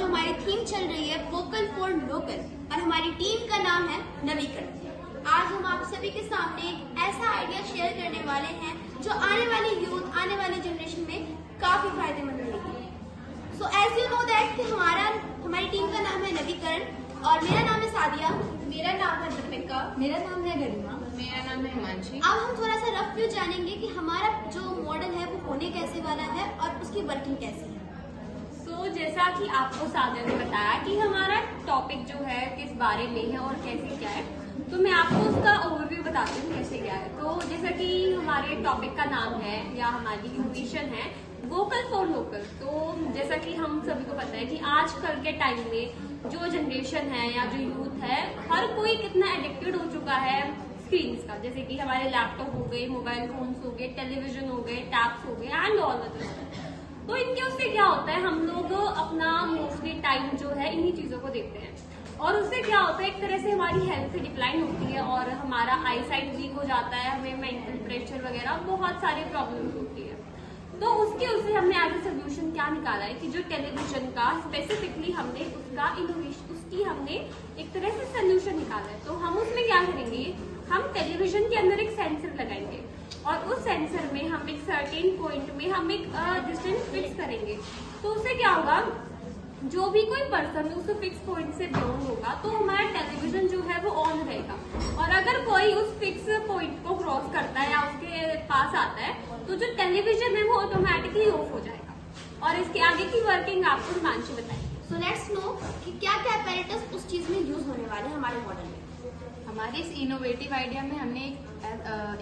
जो हमारी थीम चल रही है वोकल फॉर लोकल और हमारी टीम का नाम है नवीकरण। आज हम आप सभी के सामने एक ऐसा आइडिया शेयर करने वाले हैं जो आने वाली यूथ, आने वाली जनरेशन में काफी फायदेमंद रहेगी। So as you know that कि हमारी टीम का नाम है नवीकरण और मेरा नाम है सादिया, मेरा नाम है दीपिका, मेरा नाम है गरिमा, मेरा नाम है हिमांशी। अब हम थोड़ा सा रफ व्यू जानेंगे कि हमारा जो मॉडल है वो होने कैसे वाला है और उसकी वर्किंग कैसी है। तो जैसा कि आपको सादिया ने बताया कि हमारा टॉपिक जो है किस बारे में है और कैसे क्या है, तो मैं आपको उसका ओवरव्यू बताती हूँ कैसे क्या है। तो जैसा कि हमारे टॉपिक का नाम है या हमारी मिशन है वोकल फॉर लोकल। तो जैसा कि हम सभी को पता है कि आजकल के टाइम में जो जनरेशन है या जो यूथ है, हर कोई कितना एडिक्टेड हो चुका है स्क्रीन का। जैसे कि हमारे लैपटॉप हो गए, मोबाइल फोन्स हो गए, टेलीविजन हो गए, टैब्स हो गए एंड ऑल अदर। तो इनके उससे क्या होता है, हम लोग अपना मोस्टली टाइम जो है इन्हीं चीजों को देखते हैं और उससे क्या होता है एक तरह से हमारी हेल्थ डिक्लाइन होती है और हमारा आई साइट वीक हो जाता है, हमें मेंटल प्रेशर वगैरह बहुत सारे प्रॉब्लम्स होती है। तो उससे हमने एज ए सोल्यूशन क्या निकाला है कि जो टेलीविजन का स्पेसिफिकली हमने उसकी हमने एक तरह से सोल्यूशन निकाला है। तो हम उसमें क्या करेंगे, हम टेलीविजन के अंदर एक सेंसर लगाएंगे और उस सेंसर में हम एक सर्टेन पॉइंट में हम एक डिस्टेंस फिक्स करेंगे। तो उससे क्या होगा, जो भी कोई पर्सन उस फिक्स पॉइंट से बिलोंग होगा तो हमारा टेलीविजन जो है वो ऑन रहेगा और अगर कोई उस फिक्स पॉइंट को क्रॉस करता है या उसके पास आता है तो जो टेलीविजन है वो ऑटोमेटिकली ऑफ हो जाएगा। और इसके आगे की वर्किंग आपको हिमांशी बताएगी। सो लेट्स नो कि क्या क्या अपैरेटस उस चीज में यूज होने वाले हैं हमारे मॉडल में। हमारे इस इनोवेटिव आइडिया में हमने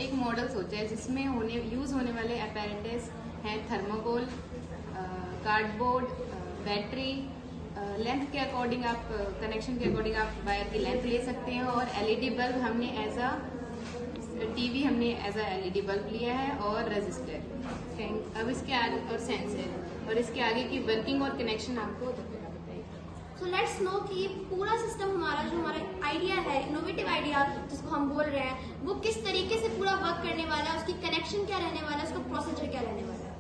एक मॉडल सोचा है जिसमें यूज होने वाले अपैरेटस हैं थर्मोकोल, कार्डबोर्ड, बैटरी, लेंथ के अकॉर्डिंग आप कनेक्शन के अकॉर्डिंग आप वायर की लेंथ ले सकते हैं और एलईडी बल्ब हमने एज अ टीवी हमने एज अ एलईडी बल्ब लिया है और रजिस्टर। अब इसके आगे और सेंसर और इसके आगे की वर्किंग और कनेक्शन आपको सो लेट्स नो कि ये पूरा सिस्टम हमारा आइडिया है, इनोवेटिव आइडिया जिसको हम बोल रहे हैं, वो किस तरीके से पूरा वर्क करने वाला है, उसकी कनेक्शन क्या रहने वाला है, उसका प्रोसीजर क्या रहने वाला है।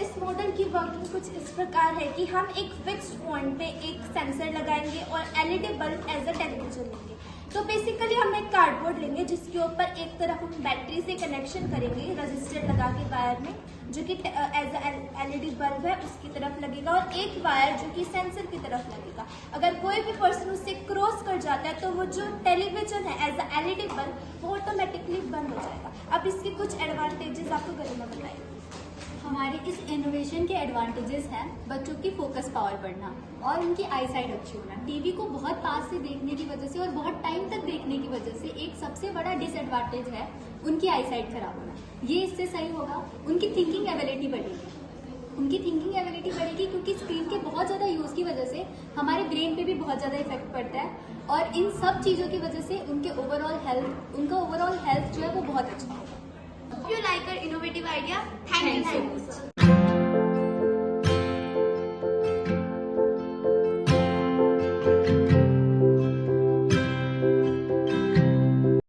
इस मॉडल की वर्किंग कुछ इस प्रकार है कि हम एक फिक्स्ड पॉइंट पे एक सेंसर लगाएंगे और LED bulb as a television लेंगे। तो बेसिकली हम एक कार्डबोर्ड लेंगे जिसके ऊपर एक तरफ हम बैटरी से कनेक्शन करेंगे रजिस्टर लगा के वायर में, जो कि एज एलईडी बल्ब है उसकी तरफ लगेगा और एक वायर जो कि सेंसर की तरफ लगेगा। अगर कोई भी पर्सन उससे क्रॉस कर जाता है तो वो जो टेलीविजन है एज एलईडी बल्ब वो ऑटोमेटिकली बंद हो जाएगा। अब इसके कुछ एडवांटेजेस आपको गरिमा बताइए। हमारे इस इनोवेशन के एडवांटेजेस हैं बच्चों की फोकस पावर बढ़ना और उनकी आई साइट अच्छी होना। टीवी को बहुत पास से देखने की वजह से और बहुत टाइम तक देखने की वजह से एक सबसे बड़ा डिसएडवांटेज है उनकी आई साइट खराब होना। ये इससे सही होगा, उनकी थिंकिंग एबिलिटी बढ़ेगी क्योंकि स्क्रीन के बहुत ज़्यादा यूज़ की वजह से हमारे ब्रेन पे भी बहुत ज़्यादा इफेक्ट पड़ता है और इन सब चीज़ों की वजह से उनका ओवरऑल हेल्थ जो है वो बहुत अच्छा होगा। If you like our innovative idea, thank you so much.